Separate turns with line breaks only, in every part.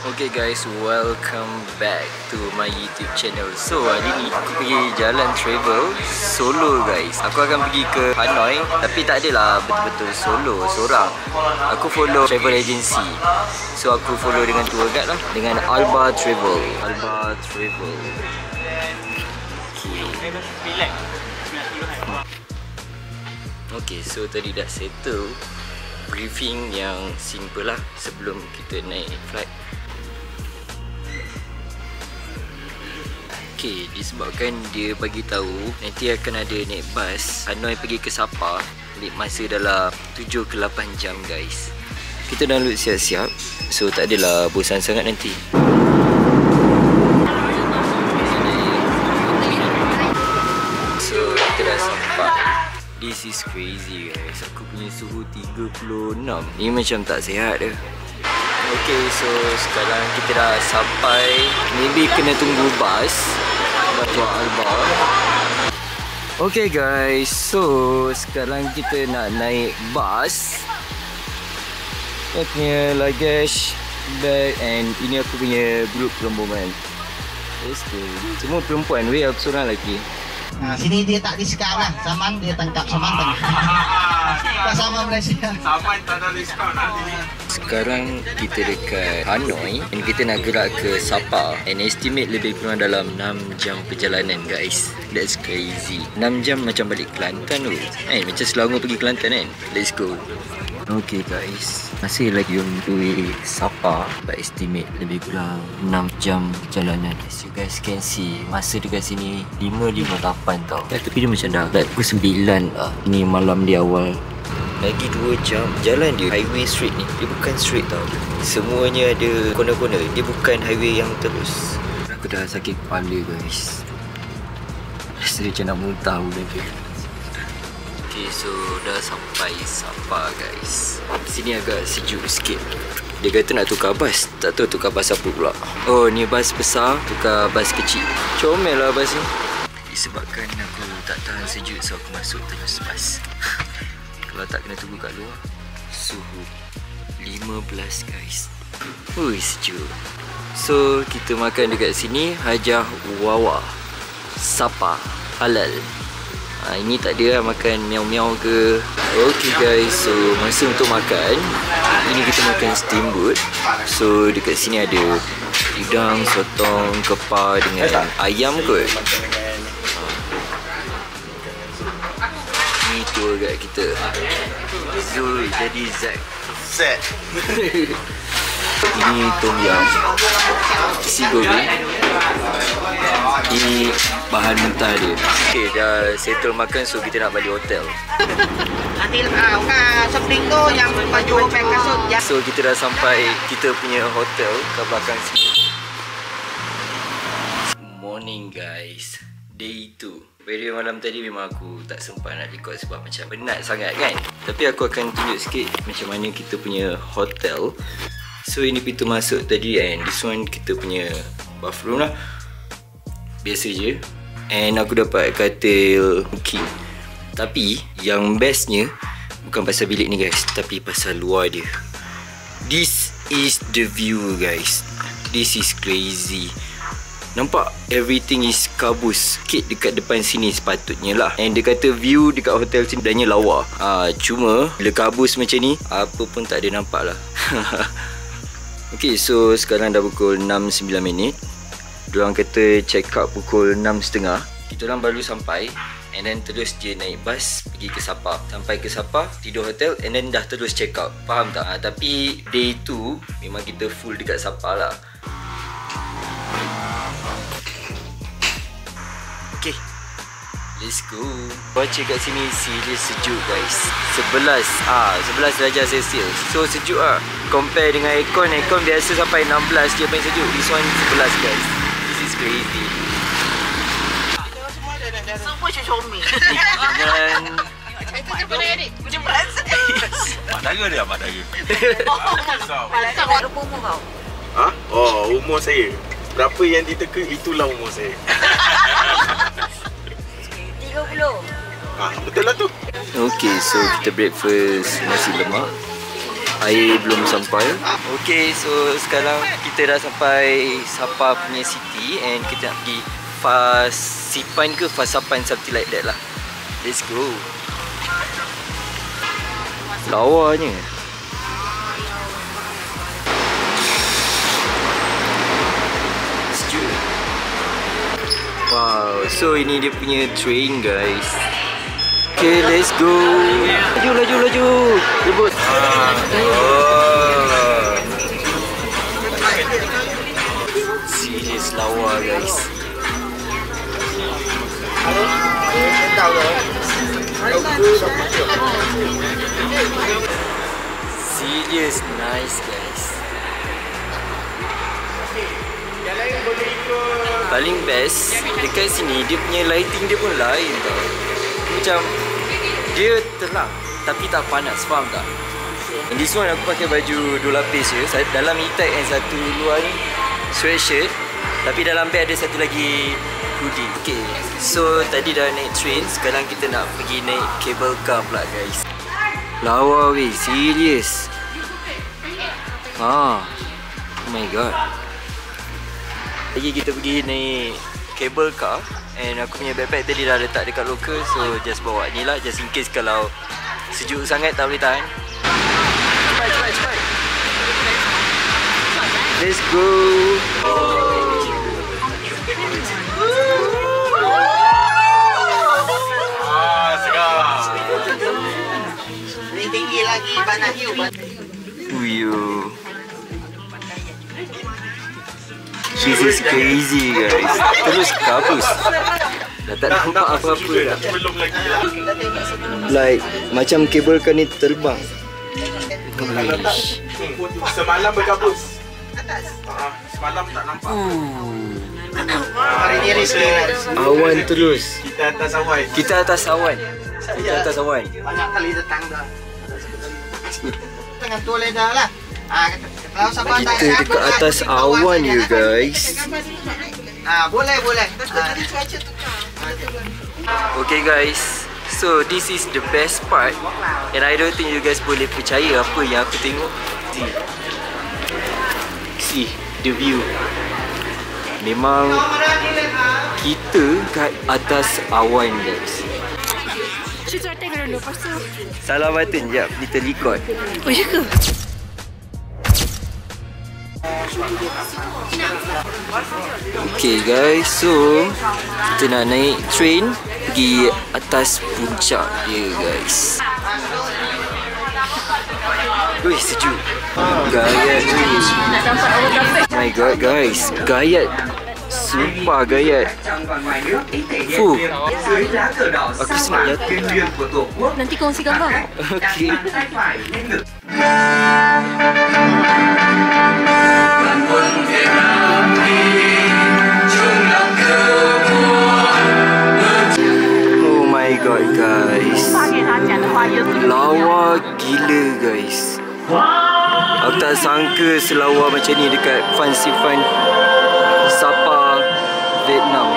Okay guys, welcome back to my YouTube channel. So hari ni aku pergi jalan travel solo guys. Aku akan pergi ke Hanoi, tapi tak adalah betul-betul solo, seorang. Aku follow travel agency. So aku follow dengan tour guide lah, dengan Alba Travel. Alba Travel. Okay, so tadi dah settle briefing yang simple lah sebelum kita naik flight. Okay, disebabkan dia bagi tahu nanti akan ada naik bas Hanoi pergi ke Sapa, ambil masa dalam 7 ke 8 jam guys. Kita download siap-siap, so tak adalah bosan sangat nanti. So kita dah sampai. This is crazy guys, aku punya suhu 36. Ni macam tak sihat dah. Okay, so sekarang kita dah sampai. Maybe kena tunggu bas Tuan Alba. Okay guys, so sekarang kita nak naik bas. Saya punya luggage, bag, and ini aku punya group rombongan. Let's go. Semua perempuan, weh, aku seorang lelaki.
Nah, sini dia tak diskon lah. Saman dia tangkap Saman tangkap. Tak sama Malaysia.
Saman tak ada diskon nanti.
Sekarang kita dekat Hanoi dan kita nak gerak ke Sapa. And estimate lebih kurang dalam 6 jam perjalanan guys. That's crazy. 6 jam macam balik Kelantan tu. Macam Selangor pergi Kelantan kan. Let's go. Okay guys, masih lagi on the way Sapa. But estimate lebih kurang 6 jam perjalanan. As you guys can see, masa dekat sini 5:58 tau. Tapi dia macam dah pukul 9 lah. Ini malam di awal. Lagi 2 jam. Jalan dia highway straight ni, dia bukan straight tau. Semuanya ada corner-corner. Dia bukan highway yang terus. Aku dah sakit kepala guys. Rasa macam nak muntah bulan dia. Okay, so dah sampai Sapa guys. Sini agak sejuk sikit. Dia kata nak tukar bas, tak tahu tukar bas apa pula. Oh, ni bas besar, tukar bas kecil. Comel lah bas ni. Disebabkan aku tak tahan sejuk, so aku masuk terus bas. Kalau tak kena tunggu kat luar. Suhu 15 guys. Ui, sejuk. So kita makan dekat sini, Hajah Wawa Sapa halal. Ini tak ada lah makan miau-miau ke. Okay guys, so masa untuk makan. Ini kita makan steamboat. So dekat sini ada udang, sotong, kepal dengan ayam kot. Ni tour guide kita. Zul jadi Zack.
Set.
Ini tom yum, isi goreng. Ini bahan mentah dia. Okay, dah settle makan, so kita nak balik hotel.
Nanti sepring tu yang baju pakai kasut.
So kita dah sampai kita punya hotel ke belakang sini. Morning guys, day 2. Pada malam tadi memang aku tak sempat nak record sebab macam penat sangat kan. Tapi aku akan tunjuk sikit macam mana kita punya hotel. So ini pintu masuk tadi, and this one kita punya bathroom lah. Biasa je. And aku dapat katil king. Tapi yang bestnya bukan pasal bilik ni guys, tapi pasal luar dia. This is the view guys. This is crazy. Nampak everything is kabus sikit dekat depan sini sepatutnya lah. And dia kata view dekat hotel sini sebenarnya lawa. Cuma bila kabus macam ni, apa pun tak ada nampak lah. Okay, so sekarang dah pukul 6.09. Diorang kata check out pukul 6.30. Kita orang baru sampai. And then terus je naik bas pergi ke Sapa. Sampai ke Sapa, tidur hotel, and then dah terus check out. Faham tak? Tapi day 2 memang kita full dekat Sapa lah. Okay, let's go. Baca kat sini serius sejuk guys. 11 darjah Celsius. So sejuk lah. Compare dengan aircon biasa sampai 16 je paling sejuk. This one 11 guys. This is crazy.
Semua comel.
Dan
Itu boleh edit. Macam berasa.
Mak dara dia, mak dara.
Tak berapa umur kau?
Ha? Oh, umur saya. Berapa yang diteka, itulah umur saya.
30.
Betul lah tu.
okay, so kita breakfast nasi lemak. air belum sampai. Okay, so sekarang kita dah sampai Sabah punya city and kita nak pergi Fasipan ke Fasapan, something like that lah. Let's go. Lawanya. Sejuk. Wow, so ini dia punya train guys. Okay, let's go. Laju, laju, laju. Rebut. Serious lawa guys. Serious nice guys. Paling best dekat sini dia punya lighting dia pun lain tau. Macam dia terang tapi tak panas, faham tak? And this one aku pakai baju 2 lapis je. Dalam e-tag yang satu luar ni sweatshirt, tapi dalam bag ada satu lagi hoodie. Okay, so tadi dah naik train, sekarang kita nak pergi naik cable car pula guys. Lawa weh, serious. Oh my god. Lagi kita pergi naik cable car. And aku punya backpack tadi dah letak dekat locker, so just bawa ni lah, just in case kalau sejuk sangat tak boleh tahan. Cepat, cepat, cepat. Let's go.
Tinggi lagi banah hiu.
Uyo. This is crazy guys. Terus kabus. Dah tak nampak apa-apa dah.
Belum lagi lah.
Like macam kabel kan ni terbang.
Semalam berkabus. Semalam tak nampak.
Hari ni risk.
Awan terus.
Kita atas awan.
Kita atas awan. Kita atas awan.
Banyak kali datang dah. Tengah tulis dah lah. Kalau Sabah
Kita dekat atas awan you guys.
Boleh.
Okay guys, so this is the best part, and I don't think you guys boleh percaya apa yang aku tengok. See the view. Memang kita kat atas awan guys. Salah button jap, kita record.
Oh ya ke?
Okay guys, so kita nak naik train pergi atas puncak dia guys. Wih, sejuk. Gayat ni. My god guys, gayat. Sumpah gayat. Fuh. Aku senang jatuh.
Nanti kongsi gambar.
Okay. Oh my god guys, lawa gila guys. Aku tak sangka selawa macam ni dekat Fasipan Sabah, Vietnam.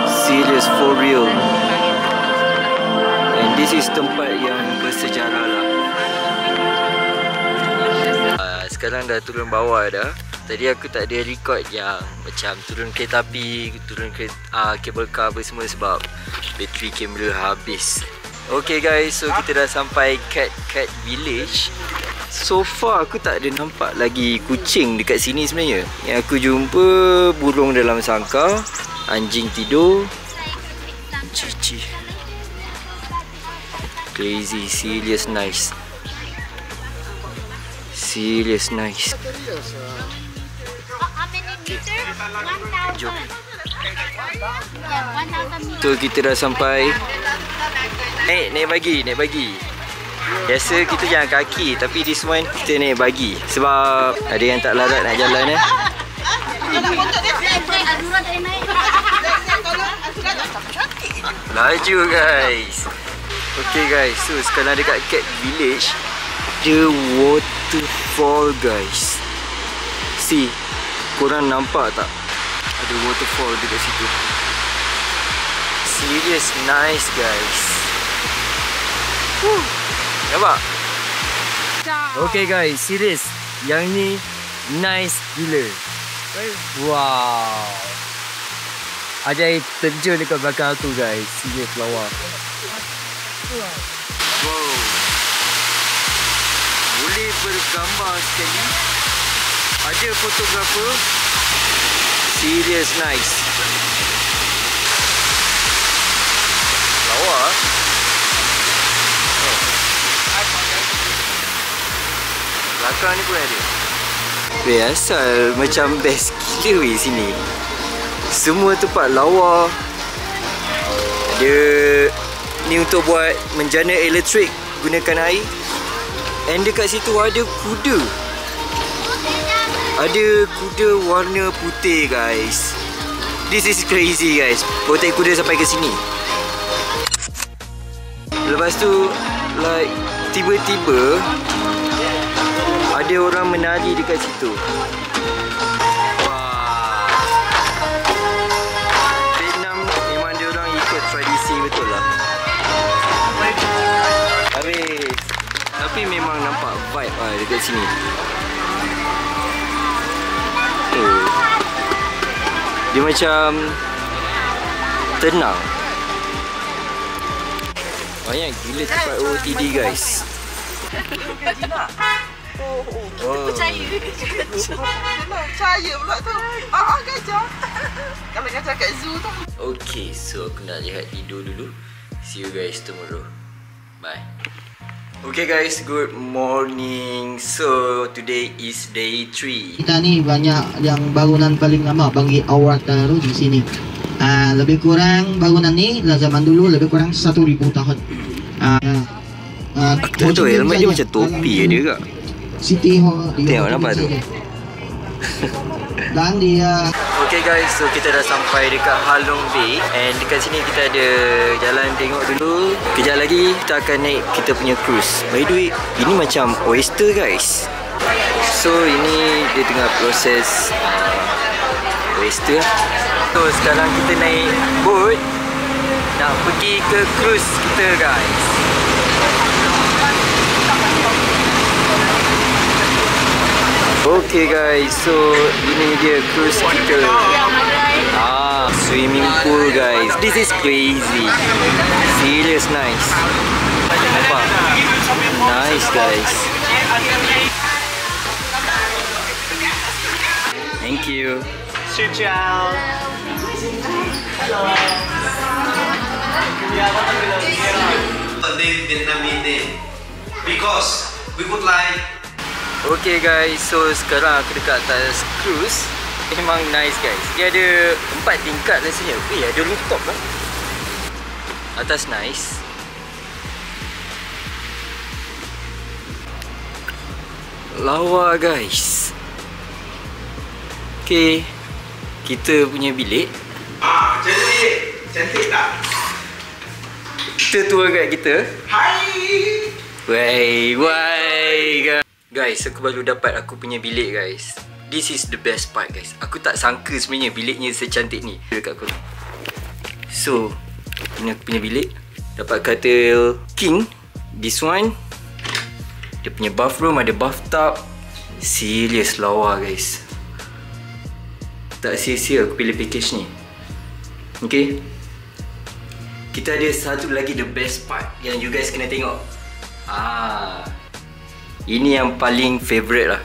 Serious, for real. And this is tempat yang bersejarah lah. Sekarang dah turun bawah dah. Tadi aku tak ada record yang macam turun kereta api, turun kabel car apa semua sebab bateri kamera habis. Okay guys, so kita dah sampai Cat Village. So far aku tak ada nampak lagi kucing dekat sini sebenarnya. Yang aku jumpa burung dalam sangkar, anjing tidur, cici. Crazy, serious nice. Serious nice. Jom. So kita dah sampai. Naik bagi. Biasa kita jalan kaki, tapi this one kita naik bagi sebab ada yang tak larat nak jalan Laju guys. Okay guys, so sekarang dekat Cat Village, the waterfall guys. See, korang nampak tak? Ada waterfall dekat situ. Serious nice guys. Nampak? Okay guys, serius. Yang ni nice gila. Wow. Ajaib terjun dekat belakang aku guys. Serius lawa. Wow. Boleh bergambar sekali. Ada fotografer. Serius nice. Lawa. Belakang ni pun ada. Weh, asal macam best gila weh sini. Semua tempat lawa. Ada ni untuk buat menjana elektrik gunakan air. And dekat situ ada kuda. Ada kuda warna putih guys. This is crazy guys. Potek kuda sampai ke sini. Lepas tu like tiba-tiba ada orang menari dekat situ. Wah. Vietnam memang dia orang ikut tradisi betul lah. Habis. Tapi memang nampak vibe lah dekat sini. Dia macam tenang. Banyak gila tempat OOTD guys.
Percaya. Percaya pula tu. Gajah. Kalau gajah kat zoo tu.
Okay, so aku nak lihat tidur dulu. See you guys tomorrow. Bye. Okay guys, good morning. So today is day 3.
Kita ni banyak yang bangunan paling lama bagi awal taruh di sini. Lebih kurang bangunan ni lah zaman dulu lebih kurang 1,000 tahun.
Aku tahu helmet dia macam topi dia kak.
City Hall.
Tengok nampak tu.
Dan dia
Okay guys, so kita dah sampai dekat Halong Bay. And dekat sini kita ada jalan tengok dulu. Kejap lagi kita akan naik kita punya cruise. By the way, ini macam oyster guys. So ini dia tengah proses oyster. So sekarang kita naik boat nak pergi ke cruise kita guys. Okay guys, so ini dia cruise kita. Swimming pool guys. This is crazy. Serious nice. Nampak? Nice guys. Thank you.
Ciao. Vietnamese because we would like.
Okay guys, so sekarang aku dekat atas cruise. Memang nice guys. Dia ada 4 tingkat rasanya. Ada rooftop lah. Atas nice. Lawa guys. Okay, kita punya bilik.
Cantik. Cantik tak?
Kita tour guide kita.
Hai.
Wey guys. Guys, aku baru dapat aku punya bilik guys. This is the best part guys. Aku tak sangka sebenarnya biliknya secantik ni dekat aku. So, ini aku punya bilik. Dapat katil king. This one. Dia punya bathroom ada bathtub. Serius lawa guys. Tak sia-sia aku pilih package ni. Okay. Kita ada satu lagi the best part yang you guys kena tengok. Ini yang paling favourite lah.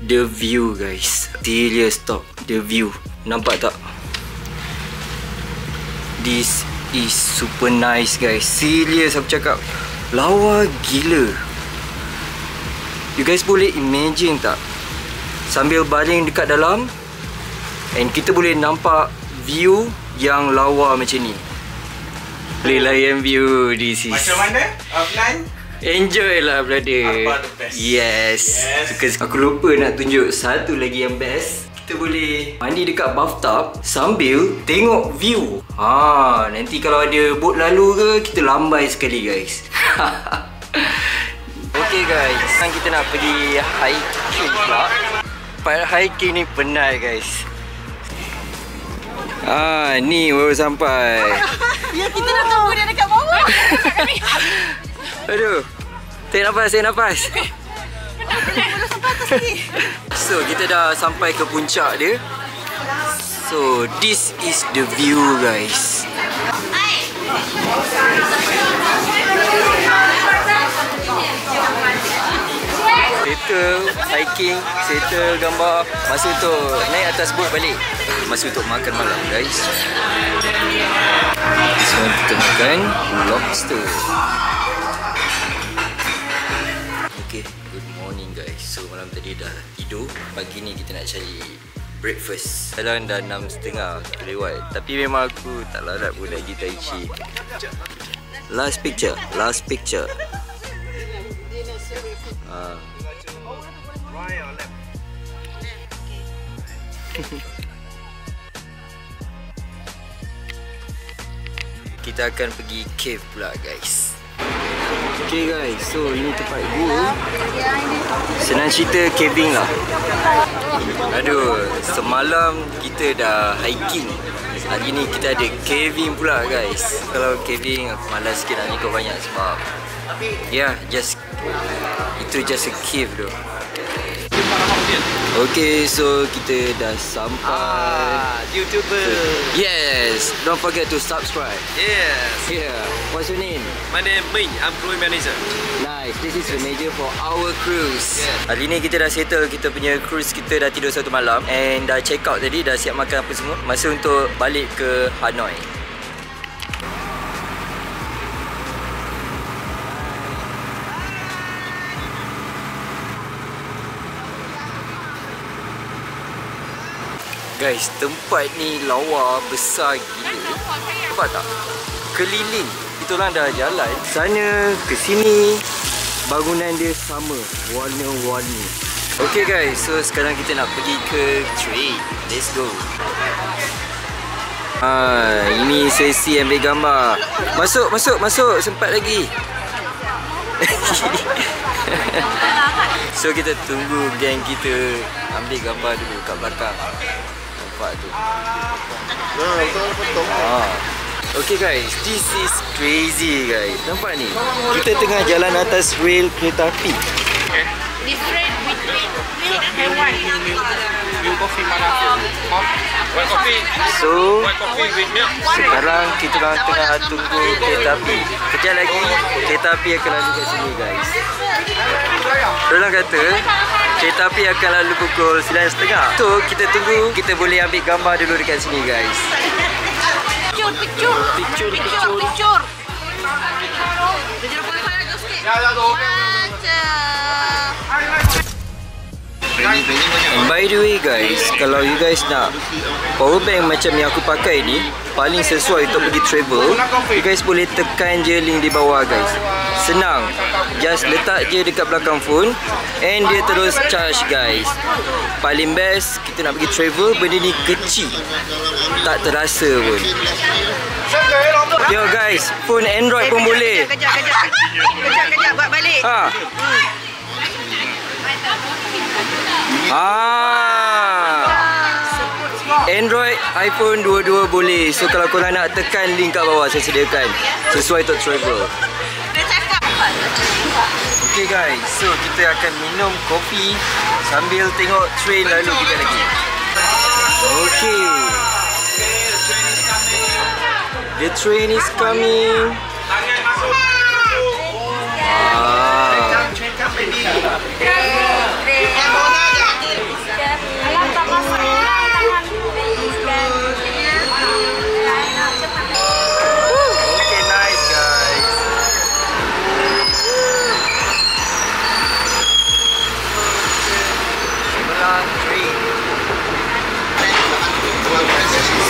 The view guys. Serious talk. The view. Nampak tak? This is super nice guys. Serious aku cakap. Lawa gila. You guys boleh imagine tak? Sambil baring dekat dalam. And kita boleh nampak view yang lawa macam ni. Boleh layan view. This is
Macam mana? Offline?
enjoy lah brother.
Apa the best?
Yes. Aku lupa nak tunjuk satu lagi yang best. Kita boleh mandi dekat bathtub sambil tengok view. Nanti kalau ada boat lalu ke, kita lambai sekali guys. Okay guys, sekarang kita nak pergi hiking pula. Part hiking ni penat guys. Ni baru sampai.
Ya, kita dah tunggu dia dekat bawah.
Aduh. Tarik nafas, tarik nafas. So kita dah sampai ke puncak dia. So this is the view guys. Settle hiking, settle gambar. Masa untuk naik atas boat balik. Masa untuk makan malam guys. Sekarang kita makan lobster. Okay, good morning guys. So malam tadi dah tidur. Pagi ni kita nak cari breakfast. Jalan dah 6.30 lewat. Tapi memang aku tak larat pun nak pergi Tai Chi. Last picture. Kita akan pergi cave pula guys. Okay guys, so ini tempat gua. Senang cerita caving lah. Aduh, semalam kita dah hiking. Hari ni kita ada caving pula guys. Kalau caving aku malas sikit nak ikut banyak sebab itu just a cave tu. Okay, so kita dah sampai.
YouTuber.
Yes, don't forget to subscribe.
Yes.
Yeah, what's your name?
My name Ming. I'm crew manager.
Nice, this is the manager for our cruise.
Yeah.
Hari ni kita dah settle kita punya cruise. Kita dah tidur satu malam and dah check out tadi, dah siap makan apa semua. Masa untuk balik ke Hanoi. Guys, tempat ni lawa besar gila. Nampak tak? Keliling. Kita orang dah jalan sana ke sini. Bangunan dia sama, warna-warni. Okay guys, so sekarang kita nak pergi ke train. Let's go. Ini sesi ambil gambar. Masuk. Sempat lagi. So kita tunggu geng kita ambil gambar dulu kat belakang. Nampak tu. Okay guys, this is crazy guys. Nampak ni? Kita tengah jalan atas rel kereta api.
Different between milk and white.
Milk coffee mana? White coffee.
So,
White coffee with milk.
sekarang kita orang tengah tunggu kereta api. Kejap lagi kereta api akan lalu kat sini guys. Diorang kata kereta api akan lalu pukul 9.30. So kita tunggu, kita boleh ambil gambar dulu dekat sini guys. Picture. And by the way guys, kalau you guys nak power bank macam yang aku pakai ni, paling sesuai untuk pergi travel, you guys boleh tekan je link di bawah guys. Senang, just letak je dekat belakang phone and dia terus charge guys. Paling best kita nak pergi travel, benda ni kecil, tak terasa pun. Yo guys, phone Android pun boleh.
Kejap, buat balik.
Android, iPhone dua-dua boleh. So kalau korang nak tekan link kat bawah saya sediakan, sesuai untuk travel. Okay guys, so kita akan minum kopi sambil tengok train lalu kita lagi. Okay, the train is coming.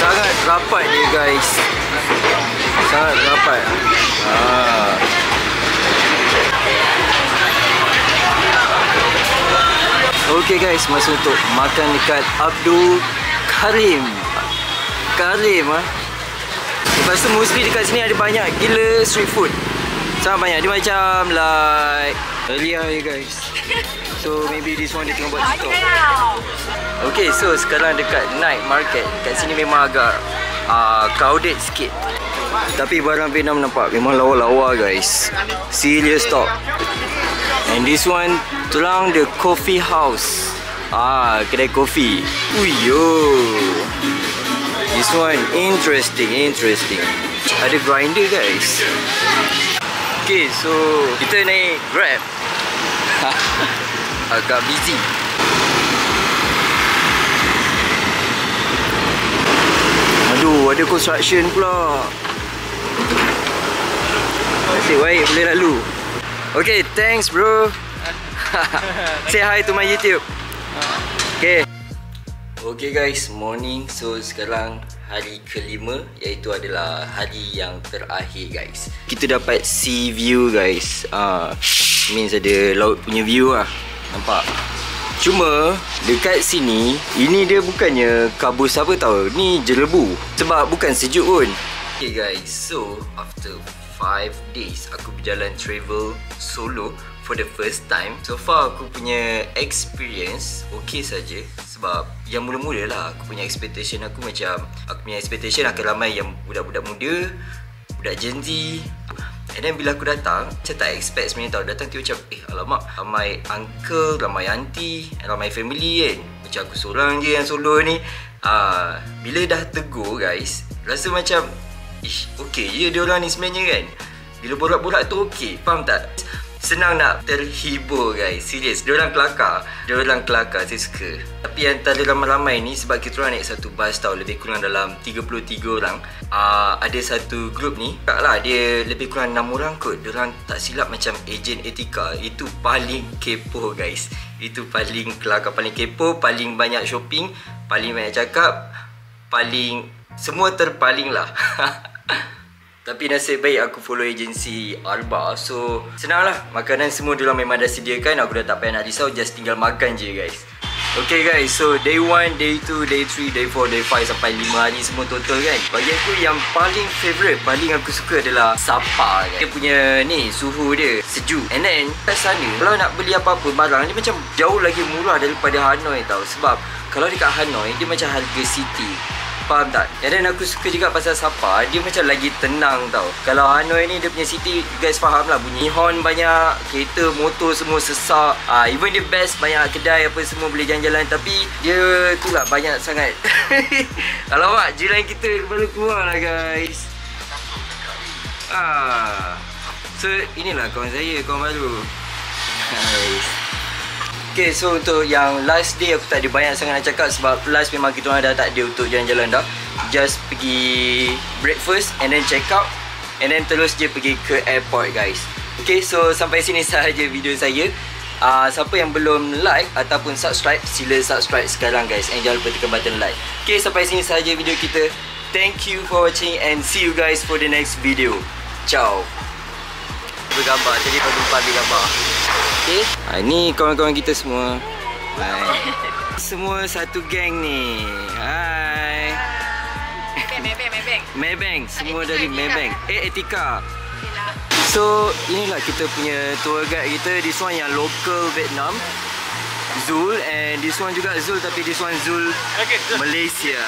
Sangat rapat ni guys. Sangat rapat. Okay guys, masa untuk makan dekat Abdul Karim. Lepas tu mostly dekat sini ada banyak gila street food. Sangat banyak. Dia macam like earlier guys. So maybe this one dia tengah buat TikTok. Okay, so sekarang dekat night market. Kat sini memang agak crowded sikit. Tapi barang Vietnam nampak memang lawa-lawa guys. Serious talk. And this one tulang the coffee house. Kedai kopi. Uyo. This one interesting. Ada grinder guys. Okay, so kita naik Grab. Agak busy. Aduh, ada construction pula. Nasib baik boleh lalu. Okay, thanks bro. Say hi to my YouTube. Okay guys, morning. So sekarang hari kelima, iaitu adalah hari yang terakhir guys. Kita dapat sea view guys. Means ada laut punya view lah. Nampak? Cuma dekat sini, ini dia bukannya kabus apa tau. Ni jelebu. Sebab bukan sejuk pun. Okay guys, so after 5 days aku berjalan travel solo for the first time. So far aku punya experience okay saja. Sebab yang mula-mula lah aku punya expectation aku macam, aku punya expectation akan ramai yang budak-budak muda, budak Gen Z. And then bila aku datang, saya tak expect sebenarnya tau. Datang tu macam alamak, ramai uncle, ramai auntie, ramai family kan. Macam aku seorang je yang solo ni. Bila dah tegur guys, rasa macam okay je diorang ni sebenarnya kan. Bila borak-borak tu okay, faham tak? Senang nak terhibur guys. Serius, diorang kelakar. Saya suka. Tapi antara ramai-ramai ni, sebab kita orang naik satu bus tau, lebih kurang dalam 33 orang. Ada satu grup ni, taklah dia lebih kurang 6 orang kot. Diorang tak silap macam ejen etika. Itu paling kepo guys. Itu paling kelakar, paling kepo, paling banyak shopping, paling banyak cakap, paling semua terpaling lah. Tapi nasib baik aku follow agensi Arba. So senang lah, makanan semua diorang memang dah sediakan. Aku dah tak payah nak risau, just tinggal makan je guys. Okay guys, so day 1, day 2, day 3, day 4, day 5 sampai 5 hari semua total kan. Bagi aku yang paling favourite, paling aku suka adalah Sapa kan. Dia punya ni, suhu dia sejuk. And then kat sana, kalau nak beli apa-apa barang, dia macam jauh lagi murah daripada Hanoi tau. Sebab kalau dekat Hanoi, dia macam harga city. Faham tak? And then aku suka juga pasal Sapa, dia macam lagi tenang tau. Kalau Hanoi ni dia punya city, you guys faham lah, bunyi horn banyak, kereta, motor semua sesak. Even dia best, banyak kedai apa semua boleh jalan-jalan. Tapi dia tu lah banyak sangat. Alamak, jiran kita baru keluar lah guys. So inilah kawan saya, kawan baru. Nice. Okay, so untuk yang last day aku tak ada banyak sangat nak cakap. Sebab last memang kita orang dah tak ada untuk jalan-jalan dah. Just pergi breakfast and then check out, and then terus je pergi ke airport guys. Okay, so sampai sini sahaja video saya. Siapa yang belum like ataupun subscribe, sila subscribe sekarang guys. And jangan lupa tekan button like. Okay, sampai sini sahaja video kita. Thank you for watching and see you guys for the next video. Ciao. Bergambar, jadi kau lupa ambil gambar. Okay, ni kawan-kawan kita semua. Hai. Semua satu geng ni. Hai. Maybank. Semua dari Maybank. Etika. So, inilah kita punya tour guide kita. This one yang local Vietnam, Zul. And this one juga Zul, tapi this one Zul Malaysia.